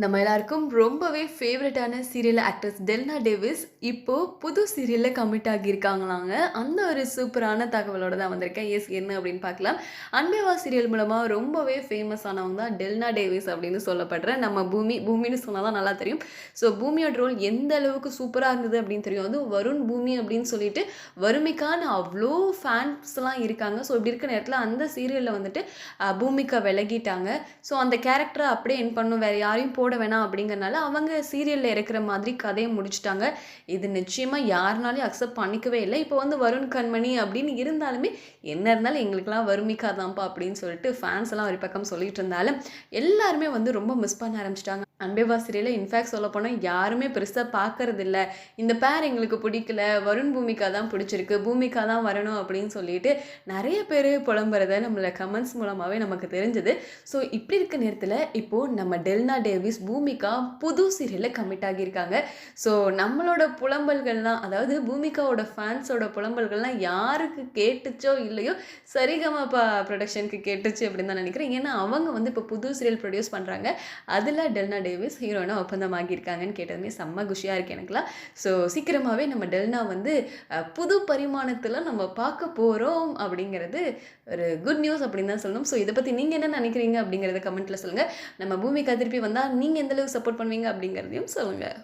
நம்ம எல்லாருக்கும் ரொம்பவே ஃபேவரட்டான சீரியல் ஆக்ட்ரஸ் டெல்னா டேவிஸ் இப்போ புது சீரியல்ல கமிட் ஆகியிருக்காங்களாங்க. அந்த ஒரு சூப்பரான தகவலோட தான் வந்திருக்கேன். என்ன அப்படின்னு பார்க்கலாம். அன்பே வா சீரியல் மூலமா ரொம்பவே ஃபேமஸ் ஆனவங்க தான் டெல்னா டேவிஸ் அப்படின்னு சொல்லப்படுற நம்ம பூமின்னு சொன்னா தான் நல்லா தெரியும். ஸோ பூமியோட ரோல் எந்த அளவுக்கு சூப்பரா இருந்தது அப்படின்னு தெரியும். அதுவும் வருண் பூமி அப்படின்னு சொல்லிட்டு வறுமைக்கான அவ்வளோ ஃபேன்ஸ்லாம் இருக்காங்க. ஸோ இப்படி இருக்க நேரத்தில அந்த சீரியல்ல வந்துட்டு பூமிகா விலகிட்டாங்க. ஸோ அந்த கேரக்டர அப்படியே எண்ட் பண்ணணும். வேற யாரையும் போட வேணாம் அப்படிங்கிறனால அவங்க சீரியல்ல இருக்கிற மாதிரி கதையை முடிச்சுட்டாங்க. இது நிச்சயமா யாருனாலையும் அக்செப்ட் பண்ணிக்கவே இல்லை. இப்போ வந்து வருண் கண்மணி அப்படின்னு இருந்தாலுமே என்ன இருந்தாலும் எங்களுக்கெல்லாம் வறுமிக்கா தான்ப்பா அப்படின்னு சொல்லிட்டு ஃபேன்ஸ் எல்லாம் ஒரு பக்கம் சொல்லிட்டு இருந்தாலும் எல்லாருமே வந்து ரொம்ப மிஸ் பண்ண ஆரம்பிச்சிட்டாங்க. அன்பே வா சீரியலை இன்ஃபேக்ட் சொல்ல போனால் யாருமே பெருசாக பார்க்கறது இல்லை. இந்த பேர் எங்களுக்கு பிடிக்கல, வருண் பூமிகா தான் பிடிச்சிருக்கு, பூமிகா தான் வரணும் அப்படின்னு சொல்லிட்டு நிறைய பேர் புலம்புறத நம்மள கமெண்ட்ஸ் மூலமாகவே நமக்கு தெரிஞ்சது. ஸோ இப்படி இருக்க நேரத்தில் இப்போது நம்ம டெல்னா டேவிஸ் பூமிகா புது சீரியலில் கமிட் ஆகியிருக்காங்க. ஸோ நம்மளோட புலம்பல்கள்லாம், அதாவது பூமிகாவோட ஃபேன்ஸோட புலம்பல்கள்லாம் யாருக்கு கேட்டுச்சோ இல்லையோ சரிகமபா ப்ரொடக்ஷனுக்கு கேட்டுச்சு அப்படின்னு தான் நினைக்கிறேன். ஏன்னா அவங்க வந்து இப்போ புது சீரியல் ப்ரொடியூஸ் பண்ணுறாங்க. அதில் டெல்னா டேவிஸ் ஹீரோயினா ஒப்பந்தமாகியிருக்காங்கன்னு கேட்டதுமே செம்ம குஷியாக இருக்குது எனக்குலாம். ஸோ சீக்கிரமாகவே நம்ம டெல்னா வந்து புது பரிமாணத்தில் நம்ம பார்க்க போகிறோம் அப்படிங்கிறது ஒரு குட் நியூஸ் அப்படின்னு தான் சொல்லணும். ஸோ இதை பற்றி நீங்கள் என்ன நினைக்கிறீங்க அப்படிங்கிறத கமெண்ட்டில் சொல்லுங்கள். நம்ம பூமிகா திருப்பி வந்தால் நீங்கள் எந்தளவுக்கு சப்போர்ட் பண்ணுவீங்க அப்படிங்கிறதையும் சொல்லுங்கள்.